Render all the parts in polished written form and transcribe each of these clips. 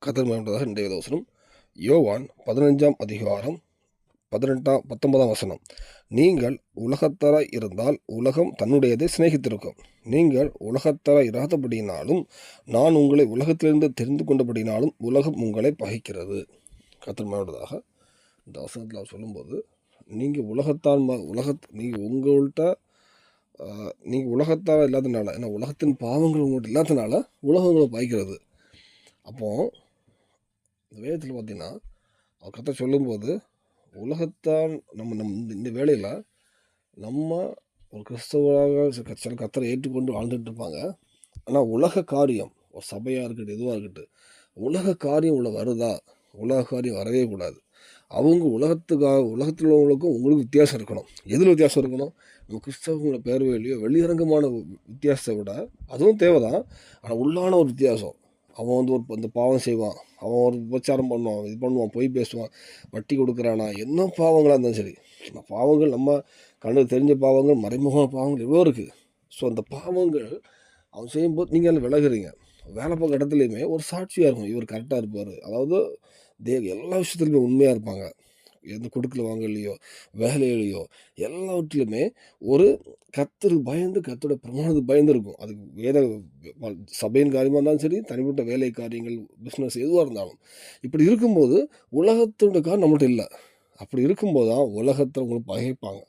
கர்த்தர் மகிமைப்பட்டதாக. இன்றைய வசனம் யோவான் 15ஆம் அதிகாரம் 19ஆம் வசனம். நீங்கள் உலகத்தாராய் இருந்தால் உலகம் தன்னுடையதை சிநேகித்திருக்கும். நீங்கள் உலகத்தாராய் இராதபடியினாலும் நான் உங்களை உலகத்திலிருந்து தெரிந்து கொண்டபடினாலும் உலகம் உங்களை பகைக்கிறது. கர்த்தர் மகிமைப்பட்டதாக. இந்த வசனத்தில் அவர் சொல்லும்போது, நீங்கள் நீங்கள் உங்கள்கிட்ட நீங்கள் உலகத்தார இல்லாதனால, ஏன்னா உலகத்தின் பாவங்கள் உங்கள்கிட்ட இல்லாதனால உலகம் உங்களை பகைக்கிறது. அப்போது இந்த வேதத்தில் பார்த்தீங்கன்னா அவர் கர்த்தர் சொல்லும்போது, உலகத்தான் இந்த வேளையில் நம்ம ஒரு கிறிஸ்தவராக சில கர்த்தரை ஏற்றுக்கொண்டு வாழ்ந்துட்டு இருப்பாங்க. ஆனால் உலக காரியம், ஒரு சபையாக இருக்கட்டும், எதுவாக இருக்கட்டும், உலக காரியம் உள்ள வருதா? உலக காரியம் வரவே கூடாது. அவங்க உலகத்தில் உள்ளவங்களுக்கும் உங்களுக்கு வித்தியாசம் இருக்கணும். எதில் வித்தியாசம் இருக்கணும்? நம்ம கிறிஸ்தவங்களோட பேர்வையிலையோ வெளியரங்கமான வித்தியாசத்தை விட அதுவும் தேவை தான். ஆனால் உள்ளான ஒரு வித்தியாசம். அவன் அந்த பாவம் செய்வான், அவன் ஒரு உபச்சாரம் பண்ணுவான், இது பண்ணுவான், பொய் பேசுவான், வட்டி கொடுக்குறானா, என்ன பாவங்களாக இருந்தாலும் சரி, பாவங்கள் நம்ம கண்ணுக்கு தெரிஞ்ச பாவங்கள், மறைமுகமான பாவங்கள் எவ்வளோ இருக்குது. ஸோ அந்த பாவங்கள் அவன் செய்யும்போது நீங்கள் அதில் விலகுறீங்க. வேலை பார்க்குற இடத்துலையுமே ஒரு சாட்சியாக இருக்கும், இவர் கரெக்டாக இருப்பார். அதாவது எல்லா விஷயத்துலையுமே உண்மையாக இருப்பாங்க. எந்த கொடுக்கல வாங்கலையோ, வேலையிலையோ, எல்லாவற்றிலுமே ஒரு கர்த்தருக்கு பயந்து, கர்த்தரோட பிரமாணத்துக்கு பயந்து இருக்கும். அதுக்கு சபையின் காரியமாக இருந்தாலும் சரி, தனிப்பட்ட வேலை காரியங்கள், பிஸ்னஸ் எதுவாக இருந்தாலும். இப்படி இருக்கும்போது உலகத்தோட காரணம் நம்மள்ட்ட இல்லை. அப்படி இருக்கும்போது தான் உலகத்தை உங்களுக்கு பகைப்பாங்க.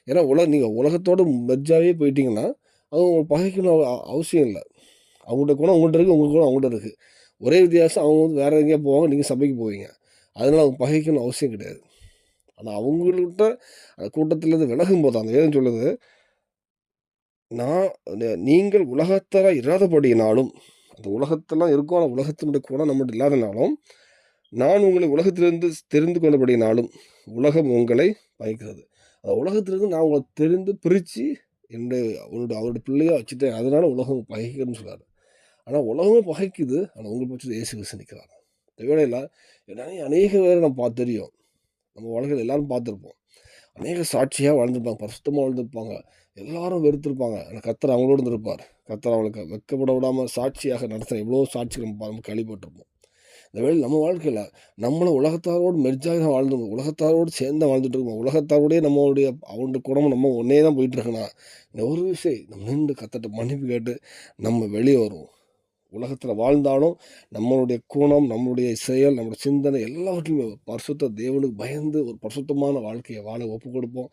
ஏன்னா நீங்கள் உலகத்தோடு மெர்ஜாகவே போயிட்டீங்கன்னா அது உங்களுக்கு பகைக்கணும் அவசியம் இல்லை. அவங்கள்ட்ட குணம் உங்கள்கிட்ட இருக்குது, உங்கள் குணம் அவங்கள்ட்ட இருக்குது. ஒரே வித்தியாசம், அவங்க வேறு எங்கேயா போவாங்க, நீங்கள் சபைக்கு போவீங்க. அதனால் அவங்க பகைக்கணும் அவசியம் கிடையாது. ஆனால் அவங்கள்ட்ட அந்த கூட்டத்திலேருந்து விலகும்போது அந்த வேதம் சொல்லுது, நீங்கள் உலகத்தாராக இராதபடியினாலும், அந்த உலகத்தெல்லாம் இருக்கும், ஆனால் உலகத்தினுடைய குணம் நம்மகிட்ட இல்லாதனாலும், நான் உங்களை உலகத்திலிருந்து தெரிந்து கொண்டபடினாலும் உலகம் உங்களை பகைக்கிறது. அந்த உலகத்திலிருந்து நான் உங்களை தெரிந்து பிரித்து அவருடைய பிள்ளையாக வச்சுட்டேன், அதனால உலகம் பகைக்கிறதுன்னு சொல்கிறார். ஆனால் உலகமே பகைக்குது, ஆனால் உங்கள் பட்சத்தில் இயேசு கிறிஸ்து நிற்கிறார். இந்த வேளையில் அநேக பேரை நம்ம தெரியும், நம்ம வாழ்க்கையில் எல்லோரும் பார்த்துருப்போம். அநேக சாட்சியாக வாழ்ந்துருப்பாங்க, பரிசுத்தமாக வாழ்ந்துருப்பாங்க, எல்லாரும் வெறுத்திருப்பாங்க. ஆனால் கர்த்தர் அவங்களோடு இருந்திருப்பார். கர்த்தர் அவங்களுக்கு வெட்கப்பட விடாமல் சாட்சியாக நடத்துகிற எவ்வளோ சாட்சிகள் நம்ம கேள்விப்பட்டிருப்போம். இந்த வேளையில் நம்ம வாழ்க்கையில் நம்மளும் உலகத்தாரோடு மெர்ஜாக தான் வாழ்ந்துருக்கோம், உலகத்தாரோடு சேர்ந்து வாழ்ந்துட்டு இருக்கோம். உலகத்தாரோடய அவனுடைய குணமும் நம்ம ஒன்றே தான் போயிட்டு இருக்கோன்னா, இந்த ஒரு விஷயம் நம்ம நின்று கர்த்தர்ட்ட மன்னிப்பு கேட்டு நம்ம வெளியே வருவோம். உலகத்தில் வாழ்ந்தாலும் நம்மளுடைய குணம், நம்மளுடைய செயல், நம்மளுடைய சிந்தனை எல்லாவற்றிலுமே பரிசுத்த தேவனுக்கு பயந்து ஒரு பரிசுத்தமான வாழ்க்கையை வாழ ஒப்பு கொடுப்போம்.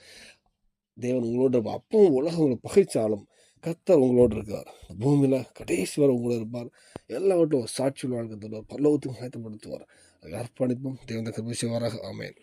தேவன் உங்களோட இருப்பார். அப்பவும் உலகம் உங்களை பகைச்சாலும் கர்த்தர் உங்களோடு இருக்கார். பூமியில் கடைசி வரை உங்களோட இருப்பார். எல்லாவற்றும் சாட்சியுள்ள வாழ்க்கை தருவார், பரலோகத்துக்கு ஆயத்தப்படுத்துவார். அதை அர்ப்பணிப்போம். தேவன் கிருபை செய்வாராக. ஆமென்.